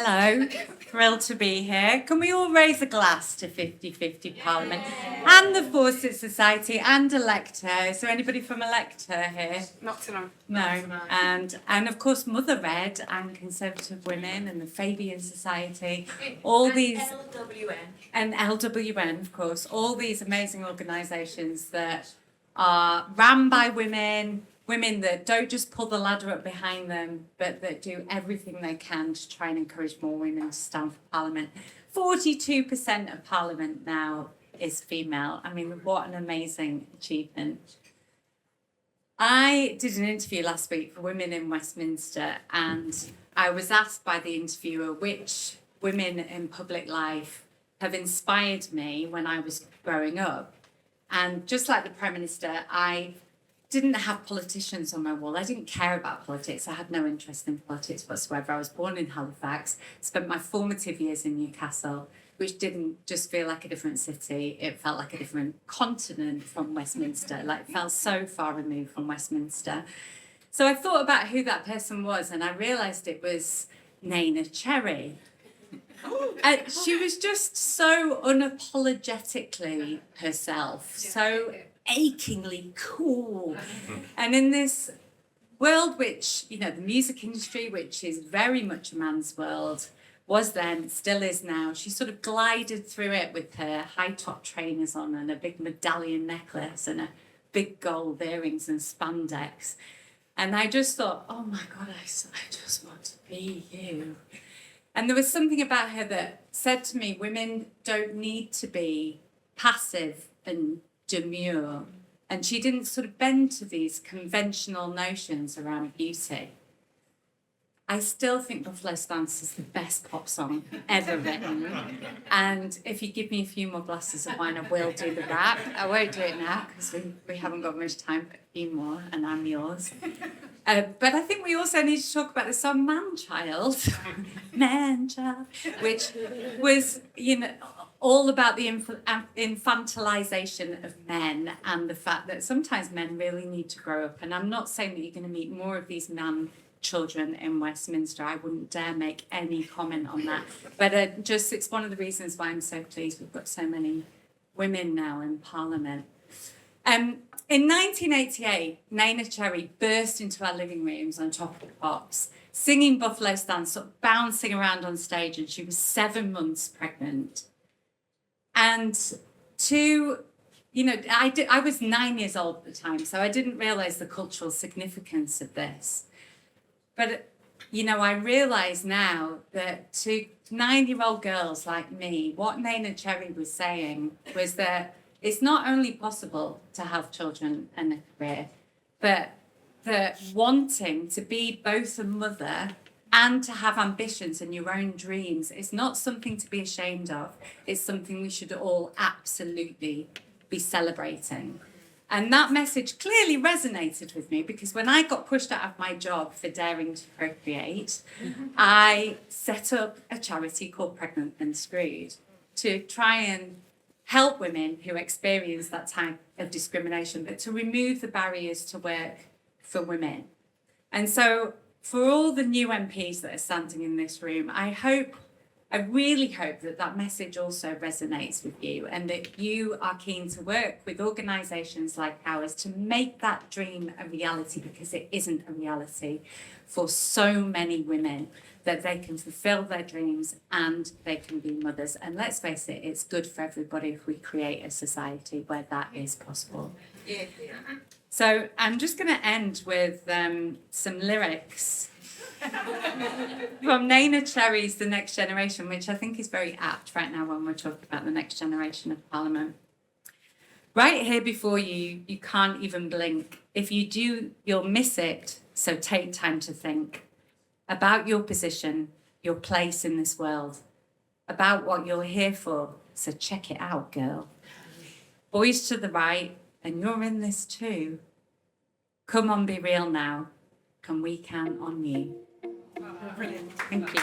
Hello, thrilled to be here. Can we all raise a glass to 50-50 Parliament and the Forces Society and Elector? Is there anybody from Elector here? Not tonight. No. And of course Motherhood and Conservative Women and the Fabian Society, all these... LWN. And LWN, of course, all these amazing organisations that are run by women that don't just pull the ladder up behind them, but that do everything they can to try and encourage more women to stand for Parliament. 42% of Parliament now is female. I mean, what an amazing achievement. I did an interview last week for Women in Westminster, and I was asked by the interviewer which women in public life have inspired me when I was growing up. And just like the Prime Minister, I didn't have politicians on my wall. I didn't care about politics. I had no interest in politics whatsoever. I was born in Halifax, spent my formative years in Newcastle, which didn't just feel like a different city. It felt like a different continent from Westminster. Like, it felt so far removed from Westminster. So I thought about who that person was, and I realised it was Neneh Cherry. And she was just so unapologetically herself, so achingly cool. And in this world which, you know, the music industry, which is very much a man's world, was then, still is now, she sort of glided through it with her high-top trainers on and a big medallion necklace and a big gold earrings and spandex. And I just thought, oh my God, I just want to be you. And there was something about her that said to me, women don't need to be passive and demure. And she didn't sort of bend to these conventional notions around beauty. I still think Buffalo Stance is the best pop song ever written. And if you give me a few more glasses of wine, I will do the rap. I won't do it now because we haven't got much time for a few more, and I'm yours. But I think we also need to talk about the song Man Child, which was, you know, all about the infantilization of men and the fact that sometimes men really need to grow up. And I'm not saying that you're going to meet more of these man children in Westminster. I wouldn't dare make any comment on that. But it's one of the reasons why I'm so pleased we've got so many women now in Parliament. In 1988, Neneh Cherry burst into our living rooms on top of the pops, singing Buffalo Stance, sort of bouncing around on stage, and she was 7 months pregnant. And I was 9 years old at the time, so I didn't realise the cultural significance of this. But, you know, I realise now that to 9-year-old girls like me, what Neneh Cherry was saying was that it's not only possible to have children and a career, but that wanting to be both a mother and to have ambitions and your own dreams is not something to be ashamed of. It's something we should all absolutely be celebrating. And that message clearly resonated with me, because when I got pushed out of my job for daring to procreate, I set up a charity called Pregnant and Screwed to try and help women who experience that type of discrimination, but to remove the barriers to work for women. And so for all the new MPs that are standing in this room, I really hope that that message also resonates with you, and that you are keen to work with organisations like ours to make that dream a reality, because it isn't a reality for so many women, that they can fulfil their dreams and they can be mothers. And let's face it, it's good for everybody if we create a society where that is possible. Yeah. So I'm just going to end with some lyrics from Neneh Cherry's The Next Generation, which I think is very apt right now when we're talking about the next generation of Parliament. Right here before you, you can't even blink. If you do, you'll miss it, so take time to think about your position, your place in this world, about what you're here for, so check it out, girl. Boys to the right, and you're in this too. Come on, be real now. Can we count on you? Brilliant. Thank you.